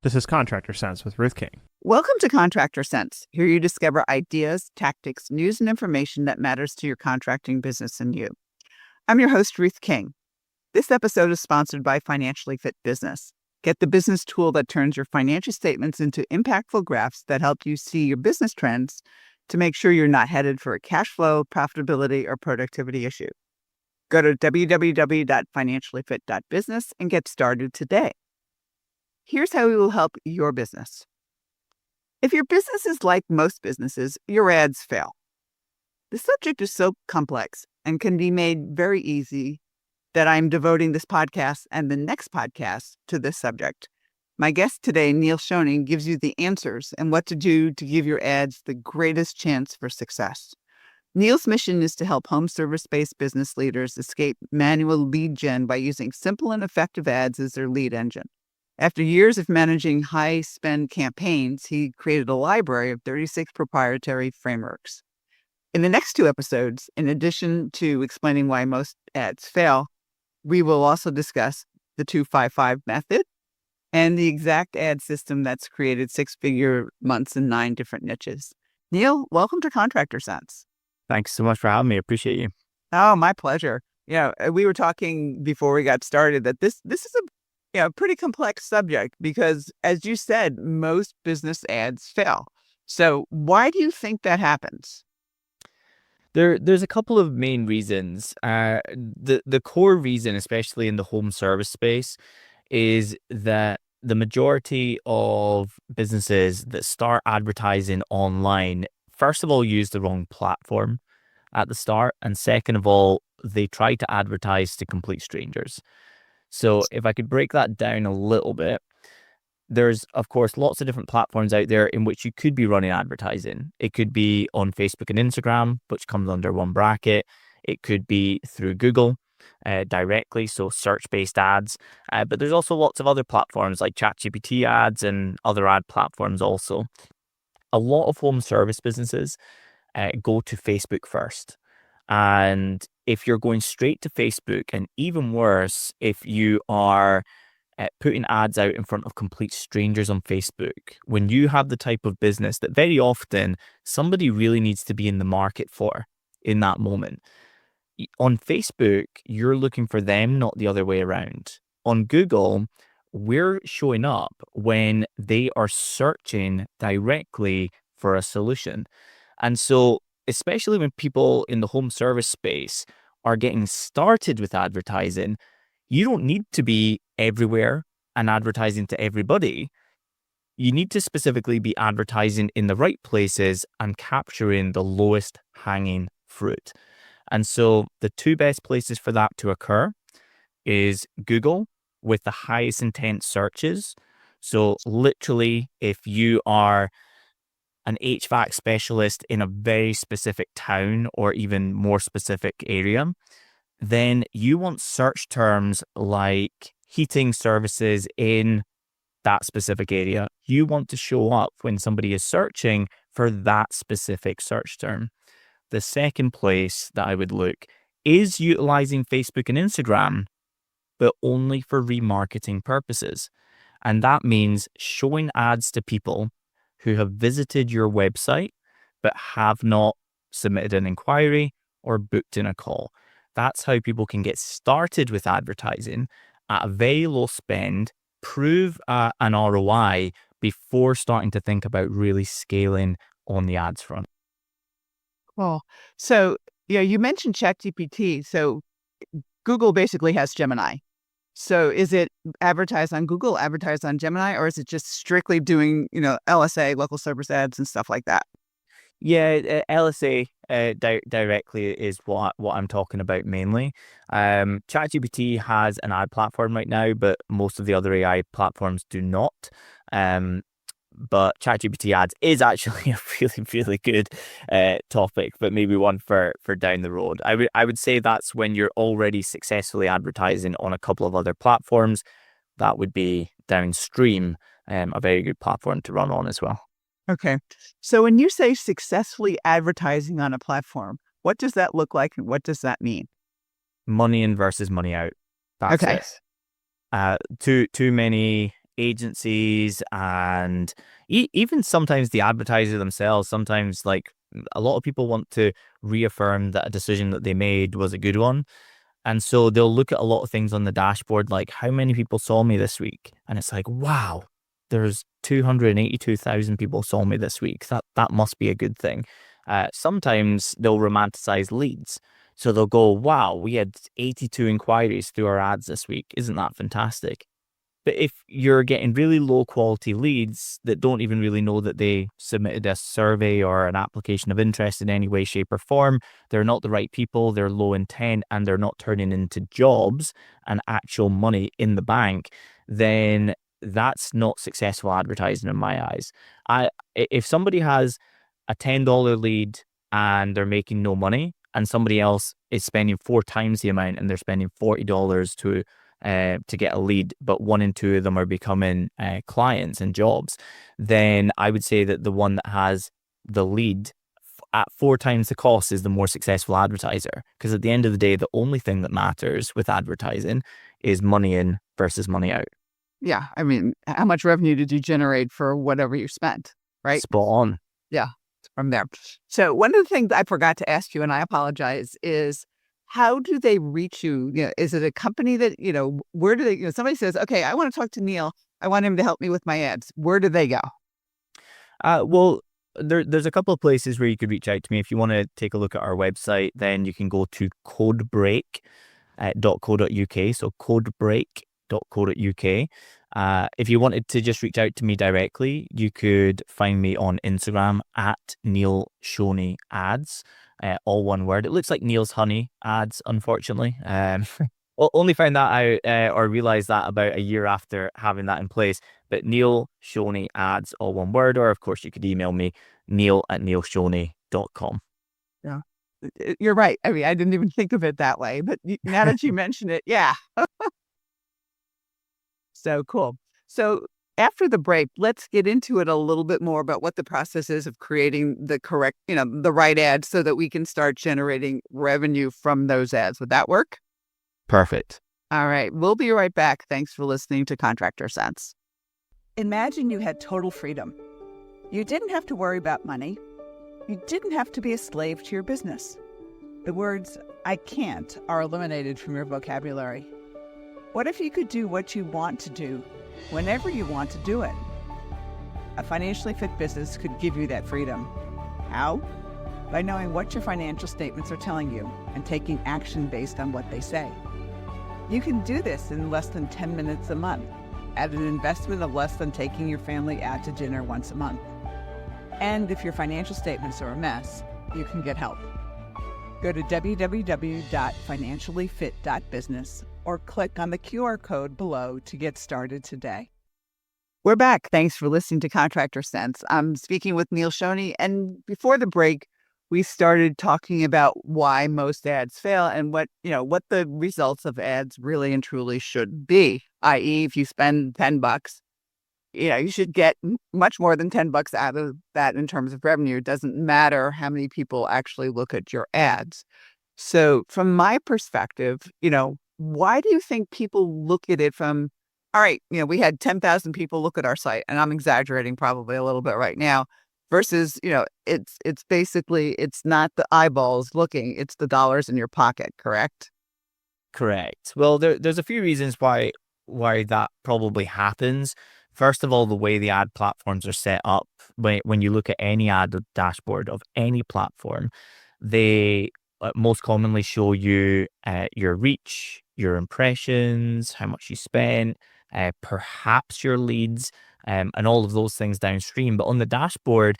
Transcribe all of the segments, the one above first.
This is Contractor Sense with Ruth King. Welcome to Contractor Sense. Here you discover ideas, tactics, news, and information that matters to your contracting business and you. I'm your host, Ruth King. This episode is sponsored by Financially Fit Business. Get the business tool that turns your financial statements into impactful graphs that help you see your business trends to make sure you're not headed for a cash flow, profitability, or productivity issue. Go to www.financiallyfit.business and get started today. Here's how we will help your business. If your business is like most businesses, your ads fail. The subject is so complex and can be made very easy that I'm devoting this podcast and the next podcast to this subject. My guest today, Neil Shoney, gives you the answers and what to do to give your ads the greatest chance for success. Neil's mission is to help home service-based business leaders escape manual lead gen by using simple and effective ads as their lead engine. After years of managing high-spend campaigns, he created a library of 36 proprietary frameworks. In the next two episodes, in addition to explaining why most ads fail, we will also discuss the 2-5-5 method and the exact ad system that's created six-figure months in 9 different niches. Neil, welcome to Contractor Sense. Thanks so much for having me. Appreciate you. Oh, my pleasure. Yeah, we were talking before we got started that this is a pretty complex subject because, as you said, most business ads fail. So why do you think that happens? There's a couple of main reasons. The core reason, especially in the home service space, is that the majority of businesses that start advertising online, first of all, use the wrong platform at the start, and second of all, they try to advertise to complete strangers. So if I could break that down a little bit, there's, of course, lots of different platforms out there in which you could be running advertising. It could be on Facebook and Instagram, which comes under one bracket. It could be through Google directly, so search-based ads. But there's also lots of other platforms like ChatGPT ads and other ad platforms also. A lot of home service businesses go to Facebook first. And if you're going straight to Facebook, and even worse, if you are putting ads out in front of complete strangers on Facebook, when you have the type of business that very often somebody really needs to be in the market for in that moment. On Facebook, you're looking for them, not the other way around. On Google, we're showing up when they are searching directly for a solution. And so, especially when people in the home service space are getting started with advertising, you don't need to be everywhere and advertising to everybody. You need to specifically be advertising in the right places and capturing the lowest hanging fruit. And so the two best places for that to occur is Google with the highest intent searches. So literally, if you are an HVAC specialist in a very specific town or even more specific area, then you want search terms like heating services in that specific area. You want to show up when somebody is searching for that specific search term. The second place that I would look is utilizing Facebook and Instagram, but only for remarketing purposes. And that means showing ads to people who have visited your website but have not submitted an inquiry or booked in a call. That's how people can get started with advertising at a very low spend, prove an ROI before starting to think about really scaling on the ads front. Cool. So, you mentioned ChatGPT. So Google basically has Gemini. So is it advertised on Google, advertised on Gemini, or is it just strictly doing, LSA, local service ads and stuff like that? Yeah, LSA directly is what I'm talking about mainly. ChatGPT has an ad platform right now, but most of the other AI platforms do not. But ChatGPT ads is actually a really, really good topic, but maybe one for down the road. I would say that's when you're already successfully advertising on a couple of other platforms. That would be downstream a very good platform to run on as well. Okay. So when you say successfully advertising on a platform, what does that look like and what does that mean? Money in versus money out. That's okay. it. Too many agencies and even sometimes the advertiser themselves, sometimes like a lot of people want to reaffirm that a decision that they made was a good one. And so they'll look at a lot of things on the dashboard, like how many people saw me this week? And it's like, wow, there's 282,000 people saw me this week. That must be a good thing. Sometimes they'll romanticize leads. So they'll go, wow, we had 82 inquiries through our ads this week. Isn't that fantastic? But if you're getting really low quality leads that don't even really know that they submitted a survey or an application of interest in any way, shape, or form, they're not the right people, they're low intent, and they're not turning into jobs and actual money in the bank, then that's not successful advertising in my eyes. If somebody has a $10 lead and they're making no money, and somebody else is spending 4 times the amount and they're spending $40 to get a lead, but 1 and 2 of them are becoming clients and jobs, then I would say that the one that has the lead at 4 times the cost is the more successful advertiser. Because at the end of the day, the only thing that matters with advertising is money in versus money out. Yeah. I mean, how much revenue did you generate for whatever you spent, right? Spot on. Yeah, from there. So one of the things I forgot to ask you, and I apologize, is how do they reach you? Is it a company that, where do they, somebody says, okay, I want to talk to Neil. I want him to help me with my ads. Where do they go? Well, there's a couple of places where you could reach out to me. If you want to take a look at our website, then you can go to codebreak.co.uk. So codebreak.co.uk. If you wanted to just reach out to me directly, you could find me on Instagram at Neil Shoney Ads. All one word. It looks like Neil's Honey ads, unfortunately. Only found that out or realized that about a year after having that in place. But Neil Shoney ads, all one word. Or, of course, you could email me, neil@neilshoney.com. Yeah, you're right. I mean, I didn't even think of it that way. But now that you mention it, yeah. So cool. So after the break, let's get into it a little bit more about what the process is of creating the correct, the right ads so that we can start generating revenue from those ads. Would that work? Perfect. All right. We'll be right back. Thanks for listening to Contractor Sense. Imagine you had total freedom. You didn't have to worry about money. You didn't have to be a slave to your business. The words, I can't, are eliminated from your vocabulary. What if you could do what you want to do whenever you want to do it? A financially fit business could give you that freedom. How? By knowing what your financial statements are telling you and taking action based on what they say. You can do this in less than 10 minutes a month at an investment of less than taking your family out to dinner once a month. And if your financial statements are a mess, you can get help. Go to www.financiallyfit.business or click on the QR code below to get started today. We're back. Thanks for listening to Contractor Sense. I'm speaking with Neil Shoney, and before the break, we started talking about why most ads fail and what the results of ads really and truly should be. I.e., if you spend $10, you should get much more than $10 out of that in terms of revenue. It doesn't matter how many people actually look at your ads. So from my perspective, why do you think people look at it from, all right, we had 10,000 people look at our site, and I'm exaggerating probably a little bit right now, versus, it's basically, it's not the eyeballs looking, it's the dollars in your pocket, correct? Correct. Well, there's a few reasons why that probably happens. First of all, the way the ad platforms are set up, when you look at any ad dashboard of any platform, they most commonly show you your reach, your impressions, how much you spent, perhaps your leads, and all of those things downstream. But on the dashboard,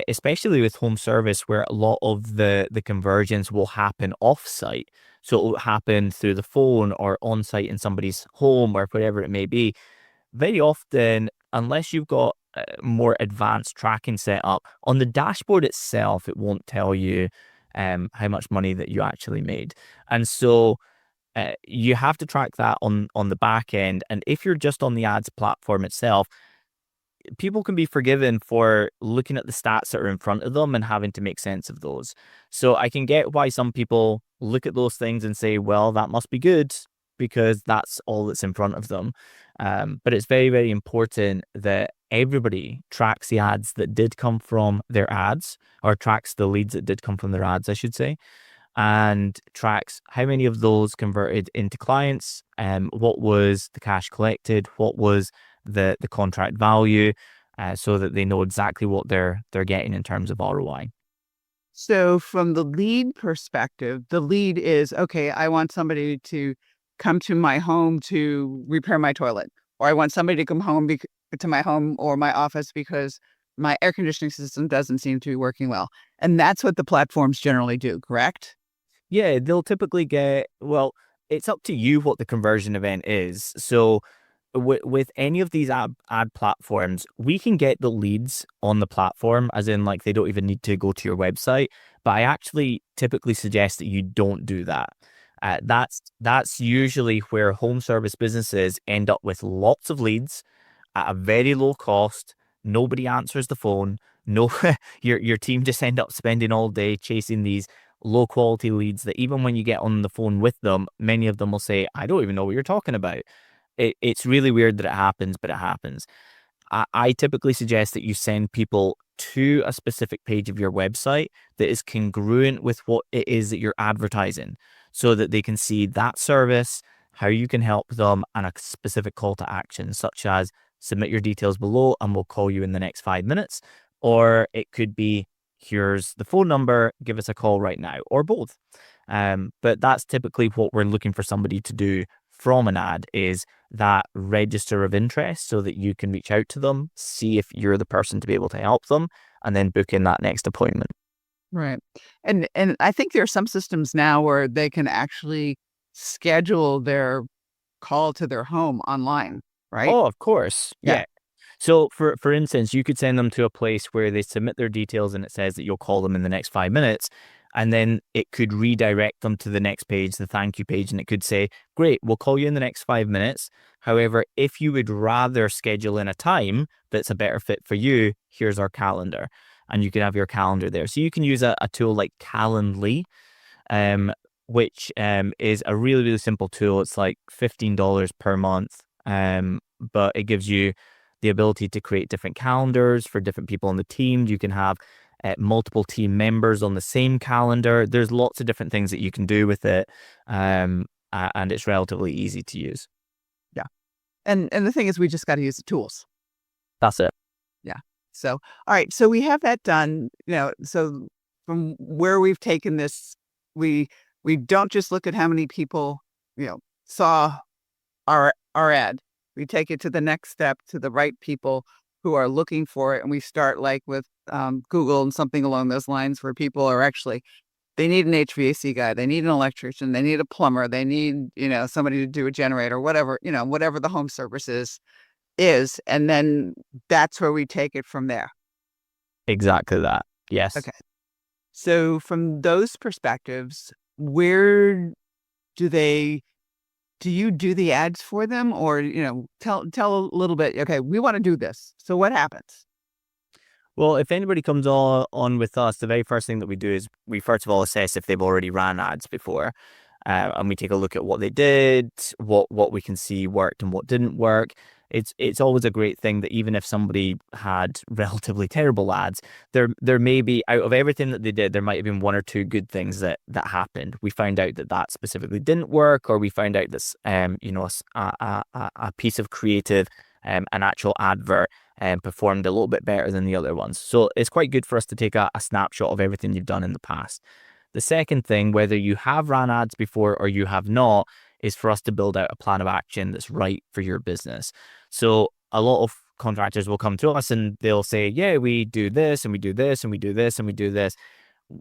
especially with home service, where a lot of the conversions will happen off-site, so it will happen through the phone or on-site in somebody's home or whatever it may be, very often, unless you've got more advanced tracking set up, on the dashboard itself, it won't tell you how much money that you actually made. And so you have to track that on the back end. And if you're just on the ads platform itself, people can be forgiven for looking at the stats that are in front of them and having to make sense of those. So I can get why some people look at those things and say, well, that must be good because that's all that's in front of them. But it's very, very important that everybody tracks the ads that did come from their ads, or tracks the leads that did come from their ads, I should say, and tracks how many of those converted into clients, what was the cash collected, what was the contract value, so that they know exactly what they're getting in terms of ROI. So from the lead perspective, the lead is, okay, I want somebody to come to my home to repair my toilet, or I want somebody to come home to my home or my office because my air conditioning system doesn't seem to be working well. And that's what the platforms generally do, correct? Yeah, they'll typically get, well, it's up to you what the conversion event is. So with any of these ad platforms, we can get the leads on the platform, as in like they don't even need to go to your website. But I actually typically suggest that you don't do that. That's usually where home service businesses end up with lots of leads at a very low cost. Nobody answers the phone. No, your team just end up spending all day chasing these low quality leads that even when you get on the phone with them, many of them will say, I don't even know what you're talking about. It's really weird that it happens, but it happens. I typically suggest that you send people to a specific page of your website that is congruent with what it is that you're advertising, so that they can see that service, how you can help them, and a specific call to action, such as submit your details below and we'll call you in the next 5 minutes. Or it could be, here's the phone number, give us a call right now, or both. But that's typically what we're looking for somebody to do from an ad, is that register of interest, so that you can reach out to them, see if you're the person to be able to help them, and then book in that next appointment. Right. And I think there are some systems now where they can actually schedule their call to their home online, right? Oh, of course. Yeah. Yeah. So for instance, you could send them to a place where they submit their details and it says that you'll call them in the next 5 minutes. And then it could redirect them to the next page, the thank you page. And it could say, great, we'll call you in the next 5 minutes. However, if you would rather schedule in a time that's a better fit for you, here's our calendar. And you could have your calendar there. So you can use a tool like Calendly, which is a really, really simple tool. It's like $15 per month. But it gives you the ability to create different calendars for different people on the team. You can have multiple team members on the same calendar. There's lots of different things that you can do with it. And it's relatively easy to use. Yeah. And the thing is, we just got to use the tools. That's it. Yeah. So, all right. So we have that done, so from where we've taken this, we don't just look at how many people, saw our ad. We take it to the next step, to the right people who are looking for it. And we start like with Google and something along those lines, where people are actually, they need an HVAC guy, they need an electrician, they need a plumber, they need, somebody to do a generator, whatever, whatever the home service is. And then that's where we take it from there. Exactly that. Yes. Okay. So from those perspectives, where do you do the ads for them, or, tell a little bit, okay, we want to do this. So what happens? Well, if anybody comes on with us, the very first thing that we do is we first of all assess if they've already ran ads before. And we take a look at what they did, what we can see worked and what didn't work. It's always a great thing that even if somebody had relatively terrible ads, there may be, out of everything that they did, there might have been one or two good things that happened. We found out that specifically didn't work, or we found out that a piece of creative, an actual advert, performed a little bit better than the other ones. So it's quite good for us to take a snapshot of everything you've done in the past. The second thing, whether you have ran ads before or you have not, is for us to build out a plan of action that's right for your business. So a lot of contractors will come to us and they'll say, yeah, we do this and we do this and we do this and we do this.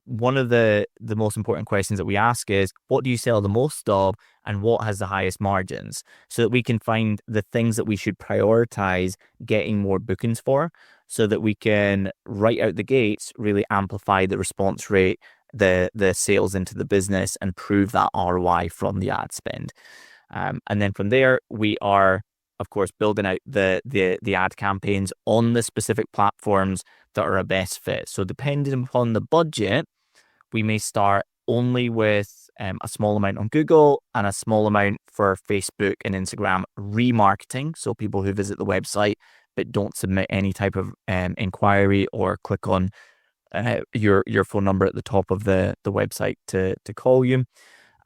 One of the most important questions that we ask is, what do you sell the most of and what has the highest margins? So that we can find the things that we should prioritize getting more bookings for, so that we can, right out the gates, really amplify the response rate, the sales into the business, and prove that ROI from the ad spend. And then from there, we are, of course, building out the ad campaigns on the specific platforms that are a best fit. So depending upon the budget, we may start only with a small amount on Google and a small amount for Facebook and Instagram remarketing. So people who visit the website but don't submit any type of inquiry or click on your phone number at the top of the website to call you.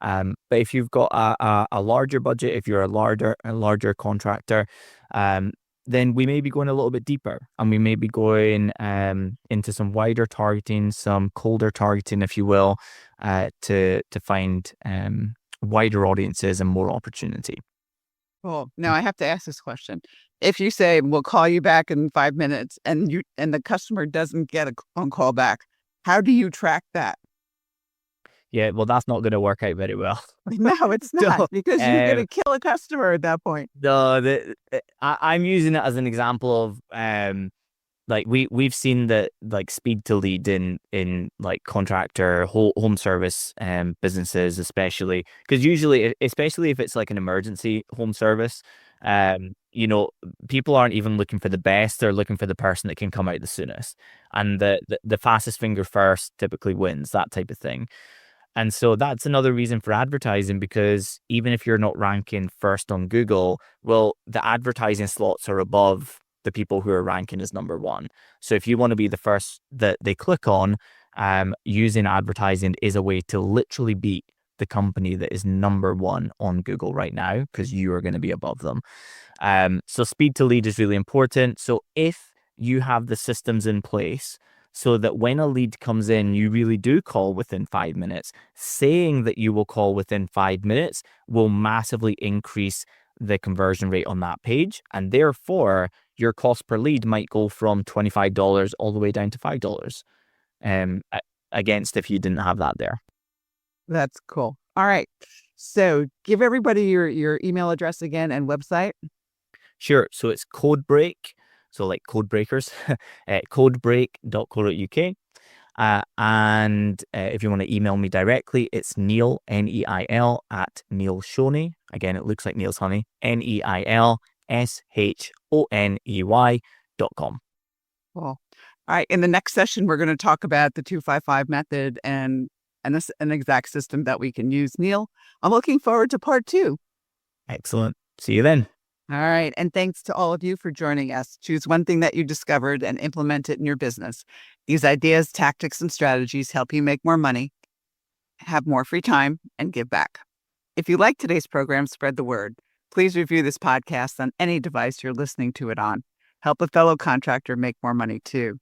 But if you've got a larger budget, if you're a larger contractor, then we may be going a little bit deeper, and we may be going into some wider targeting, some colder targeting, if you will, to find wider audiences and more opportunity. Cool. Now I have to ask this question. If you say, we'll call you back in 5 minutes, and the customer doesn't get a phone call back, how do you track that? Yeah, well, that's not going to work out very well. No, it's not, So, because you're going to kill a customer at that point. I'm using it as an example of like we've seen that like speed to lead in like contractor home service businesses, especially because usually, especially if it's like an emergency home service, people aren't even looking for the best; they're looking for the person that can come out the soonest, and the fastest finger first typically wins, that type of thing. And so that's another reason for advertising, because even if you're not ranking first on Google, well, the advertising slots are above the people who are ranking as number one. So if you want to be the first that they click on, using advertising is a way to literally beat the company that is number one on Google right now, because you are going to be above them. So speed to lead is really important. So if you have the systems in place so that when a lead comes in, you really do call within 5 minutes, saying that you will call within 5 minutes will massively increase the conversion rate on that page. And therefore, your cost per lead might go from $25 all the way down to $5 against if you didn't have that there. That's cool. All right. So give everybody your email address again and website. Sure. So it's Codebreak. So like code breakers, codebreak.co.uk. And if you want to email me directly, it's Neil, Neil, at Neil Shoney. Again, it looks like Neil's honey, NeilShoney.com. Cool. All right. In the next session, we're going to talk about the 255 method and an exact system that we can use. Neil, I'm looking forward to part 2. Excellent. See you then. All right. And thanks to all of you for joining us. Choose one thing that you discovered and implement it in your business. These ideas, tactics, and strategies help you make more money, have more free time, and give back. If you like today's program, spread the word. Please review this podcast on any device you're listening to it on. Help a fellow contractor make more money too.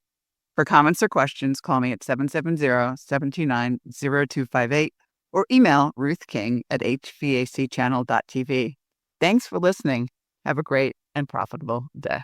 For comments or questions, call me at 770-729-0258 or email Ruth King at hvacchannel.tv. Thanks for listening. Have a great and profitable day.